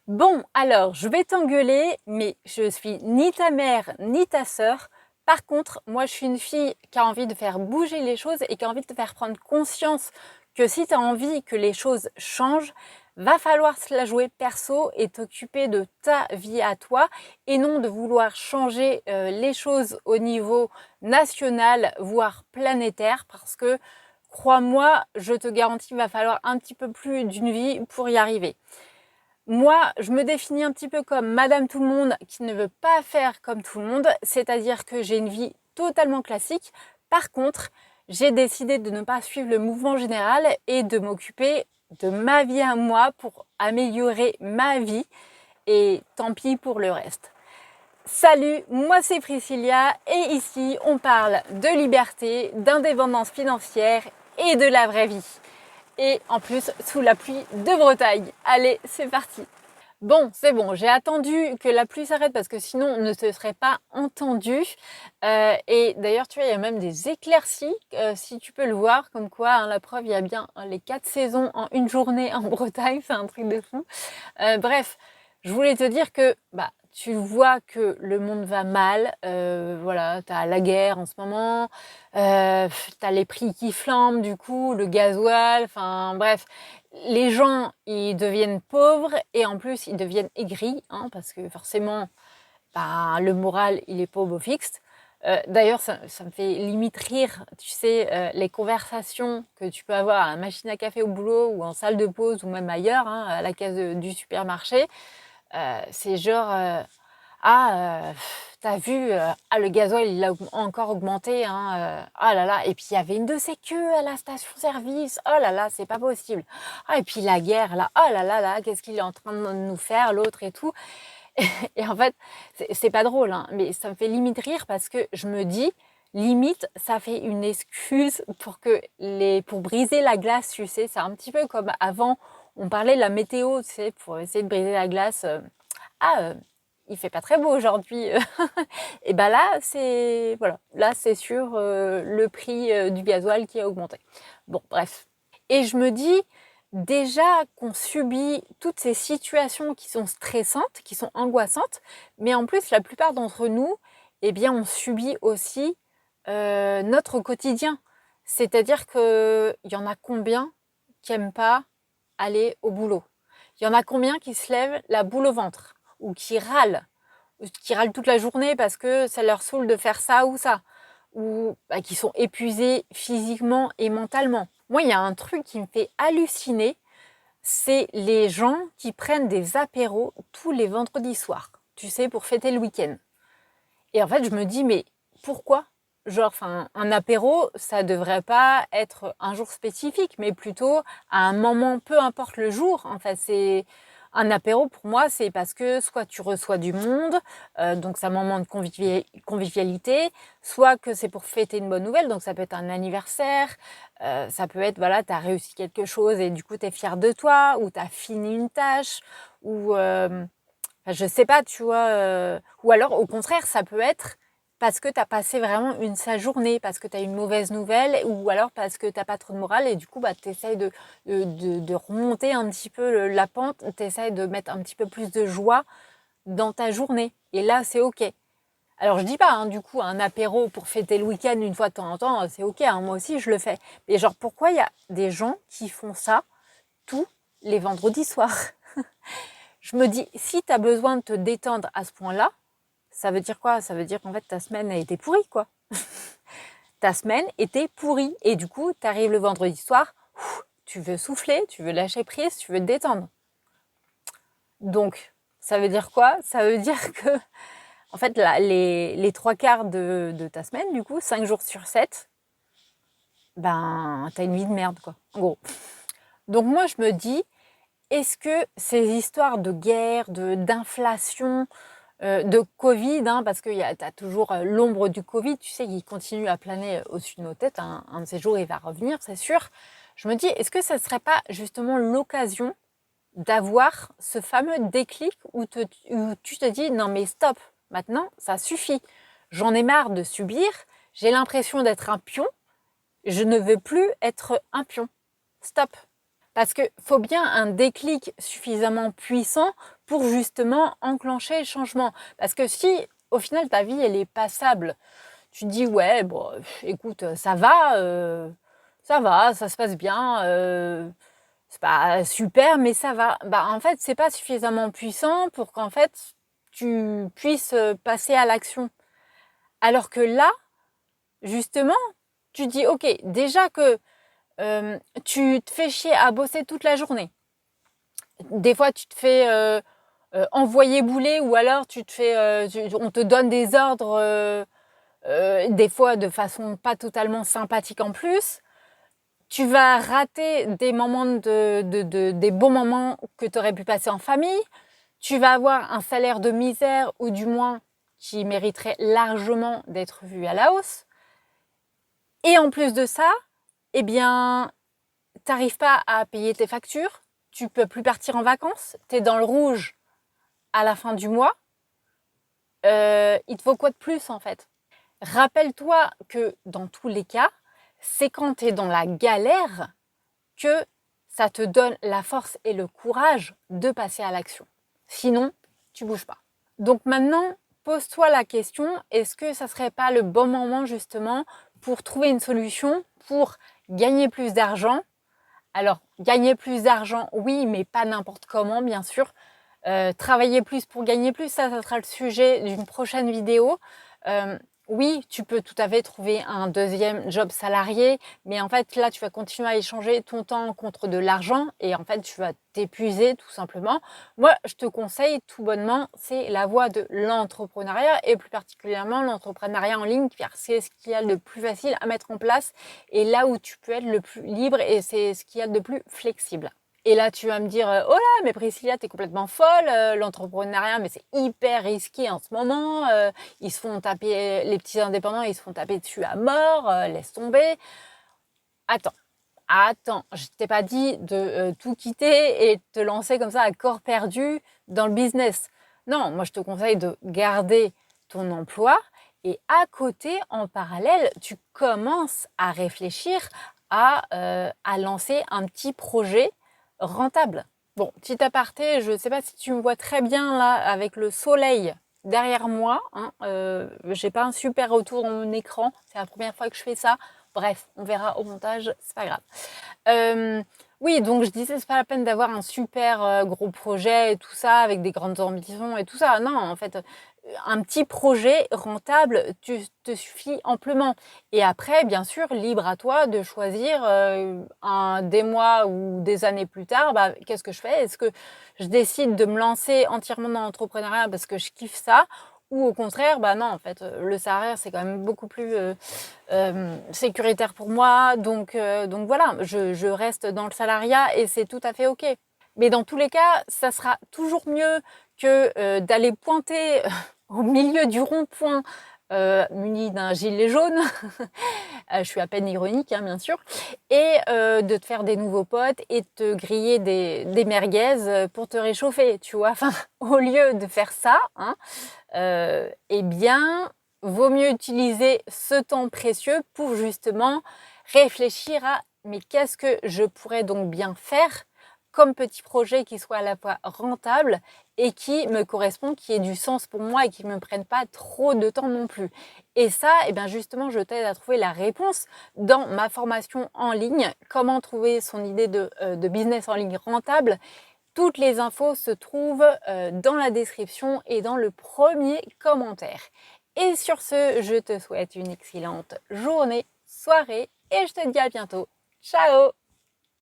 Bon, alors, je vais t'engueuler, mais je suis ni ta mère, ni ta sœur. Par contre, moi, je suis une fille qui a envie de faire bouger les choses et qui a envie de te faire prendre conscience que si tu as envie que les choses changent, va falloir se la jouer perso et t'occuper de ta vie à toi et non de vouloir changer les choses au niveau national, voire planétaire, parce que, crois-moi, je te garantis, il va falloir un petit peu plus d'une vie pour y arriver. Moi, je me définis un petit peu comme Madame Tout le Monde qui ne veut pas faire comme tout le monde, c'est-à-dire que j'ai une vie totalement classique. Par contre, j'ai décidé de ne pas suivre le mouvement général et de m'occuper de ma vie à moi pour améliorer ma vie et tant pis pour le reste. Salut, moi c'est Priscilla et ici on parle de liberté, d'indépendance financière et de la vraie vie. Et en plus sous la pluie de Bretagne. Allez, c'est parti. Bon, c'est bon, j'ai attendu que la pluie s'arrête parce que sinon on ne se serait pas entendu. Et d'ailleurs, tu vois, il y a même des éclaircies, si tu peux le voir, comme quoi, hein, la preuve, il y a bien les 4 saisons en une journée en Bretagne, c'est un truc de fou. Bref, je voulais te dire que tu vois que le monde va mal, voilà, t'as la guerre en ce moment, t'as les prix qui flambent du coup, le gasoil, enfin bref, les gens ils deviennent pauvres et en plus ils deviennent aigris, hein, parce que forcément le moral il est pas au beau fixe. D'ailleurs, ça me fait limite rire, tu sais, les conversations que tu peux avoir à la machine à café au boulot ou en salle de pause ou même ailleurs, hein, à la caisse du supermarché. C'est genre, t'as vu, le gasoil il a encore augmenté, hein, ah là là, et puis il y avait une de ces queues à la station-service, oh là là, c'est pas possible. Ah et puis la guerre là, oh là là là, qu'est-ce qu'il est en train de nous faire l'autre et tout. Et en fait, c'est pas drôle, hein, mais ça me fait limite rire parce que je me dis, limite, ça fait une excuse pour briser la glace, tu sais. C'est un petit peu comme avant, on parlait de la météo, tu sais, pour essayer de briser la glace. Ah, euh, il fait pas très beau aujourd'hui. Et ben là, voilà, là c'est sur le prix du gasoil qui a augmenté. Bon, bref. Et je me dis, déjà qu'on subit toutes ces situations qui sont stressantes, qui sont angoissantes, mais en plus, la plupart d'entre nous, eh bien, on subit aussi notre quotidien. C'est-à-dire qu'il y en a combien qui n'aiment pas aller au boulot? Il y en a combien qui se lèvent la boule au ventre? Ou qui râlent toute la journée parce que ça leur saoule de faire ça ou ça? Ou qui sont épuisés physiquement et mentalement. Moi, il y a un truc qui me fait halluciner, c'est les gens qui prennent des apéros tous les vendredis soirs, tu sais, pour fêter le week-end. Et en fait, je me dis, mais pourquoi? Genre, enfin, un apéro, ça devrait pas être un jour spécifique, mais plutôt à un moment, peu importe le jour. En fait, c'est un apéro pour moi, c'est parce que soit tu reçois du monde, donc c'est un moment de convivialité, soit que c'est pour fêter une bonne nouvelle, donc ça peut être un anniversaire, ça peut être, voilà, tu as réussi quelque chose et du coup tu es fier de toi, ou tu as fini une tâche, ou je sais pas, tu vois. Ou alors, au contraire, ça peut être parce que tu as passé vraiment une sale journée, parce que tu as une mauvaise nouvelle, ou alors parce que tu n'as pas trop de morale et du coup, tu essayes de remonter un petit peu la pente, tu essayes de mettre un petit peu plus de joie dans ta journée. Et là, c'est OK. Alors, je dis pas, hein, du coup, un apéro pour fêter le week-end une fois de temps en temps, c'est OK, hein, moi aussi, je le fais. Mais genre, pourquoi il y a des gens qui font ça tous les vendredis soirs? Je me dis, si tu as besoin de te détendre à ce point-là, ça veut dire quoi? Ça veut dire qu'en fait, ta semaine a été pourrie, quoi. Ta semaine était pourrie. Et du coup, tu arrives le vendredi soir, tu veux souffler, tu veux lâcher prise, tu veux te détendre. Donc, ça veut dire quoi? Ça veut dire que, en fait, là, les trois quarts de ta semaine, du coup, 5 jours sur 7, t'as une vie de merde, quoi. En gros. Donc, moi, je me dis, est-ce que ces histoires de guerre, d'inflation, de Covid, hein, parce que tu as toujours l'ombre du Covid, tu sais, qui continue à planer au-dessus de nos têtes, hein, un de ces jours il va revenir, c'est sûr. Je me dis, est-ce que ça ne serait pas justement l'occasion d'avoir ce fameux déclic où tu te dis, non mais stop, maintenant ça suffit, j'en ai marre de subir, j'ai l'impression d'être un pion, je ne veux plus être un pion, stop. Parce qu'il faut bien un déclic suffisamment puissant pour justement enclencher le changement. Parce que si au final ta vie elle est passable, tu te dis ouais bon écoute ça va, ça se passe bien, c'est pas super mais ça va. Bah en fait c'est pas suffisamment puissant pour qu'en fait tu puisses passer à l'action. Alors que là justement tu dis ok déjà que tu te fais chier à bosser toute la journée. Des fois, tu te fais envoyer bouler ou alors tu te fais, on te donne des ordres, des fois de façon pas totalement sympathique en plus. Tu vas rater des moments des bons moments que tu aurais pu passer en famille. Tu vas avoir un salaire de misère ou du moins qui mériterait largement d'être vu à la hausse. Et en plus de ça, eh bien, t'arrives pas à payer tes factures, tu peux plus partir en vacances, tu es dans le rouge à la fin du mois, il te faut quoi de plus en fait? Rappelle-toi que dans tous les cas, c'est quand tu es dans la galère que ça te donne la force et le courage de passer à l'action. Sinon, tu bouges pas. Donc maintenant, pose-toi la question, est-ce que ça serait pas le bon moment justement pour trouver une solution pour gagner plus d'argent? Alors, gagner plus d'argent, oui, mais pas n'importe comment, bien sûr. Travailler plus pour gagner plus, ça sera le sujet d'une prochaine vidéo. Oui, tu peux tout à fait trouver un deuxième job salarié, mais en fait, là, tu vas continuer à échanger ton temps contre de l'argent et en fait, tu vas t'épuiser tout simplement. Moi, je te conseille tout bonnement, c'est la voie de l'entrepreneuriat et plus particulièrement l'entrepreneuriat en ligne, car c'est ce qu'il y a de plus facile à mettre en place et là où tu peux être le plus libre et c'est ce qu'il y a de plus flexible. Et là, tu vas me dire, oh là, mais Priscilla, t'es complètement folle, l'entrepreneuriat, mais c'est hyper risqué en ce moment, ils se font taper, les petits indépendants, ils se font taper dessus à mort, laisse tomber. Attends, je t'ai pas dit de tout quitter et te lancer comme ça à corps perdu dans le business. Non, moi je te conseille de garder ton emploi et à côté, en parallèle, tu commences à réfléchir à lancer un petit projet rentable. Bon, petit aparté, je ne sais pas si tu me vois très bien là avec le soleil derrière moi. Hein, j'ai pas un super retour dans mon écran, c'est la première fois que je fais ça. Bref, on verra au montage, c'est pas grave. Oui, donc je disais, c'est pas la peine d'avoir un super gros projet et tout ça, avec des grandes ambitions et tout ça. Non, en fait, un petit projet rentable te suffit amplement. Et après, bien sûr, libre à toi de choisir des mois ou des années plus tard, bah, qu'est-ce que je fais? Est-ce que je décide de me lancer entièrement dans l'entrepreneuriat parce que je kiffe ça? Ou au contraire, bah non, en fait, le salariat, c'est quand même beaucoup plus sécuritaire pour moi. Donc voilà, je reste dans le salariat et c'est tout à fait OK. Mais dans tous les cas, ça sera toujours mieux que d'aller pointer au milieu du rond-point muni d'un gilet jaune. Je suis à peine ironique, hein, bien sûr. Et de te faire des nouveaux potes et de te griller des merguez pour te réchauffer, tu vois. Enfin, au lieu de faire ça, hein, eh bien, vaut mieux utiliser ce temps précieux pour justement réfléchir à mais qu'est-ce que je pourrais donc bien faire comme petit projet qui soit à la fois rentable et qui me correspond, qui ait du sens pour moi et qui ne me prenne pas trop de temps non plus. Et ça, eh bien justement, je t'aide à trouver la réponse dans ma formation en ligne, comment trouver son idée de business en ligne rentable. Toutes les infos se trouvent dans la description et dans le premier commentaire. Et sur ce, je te souhaite une excellente journée, soirée et je te dis à bientôt. Ciao!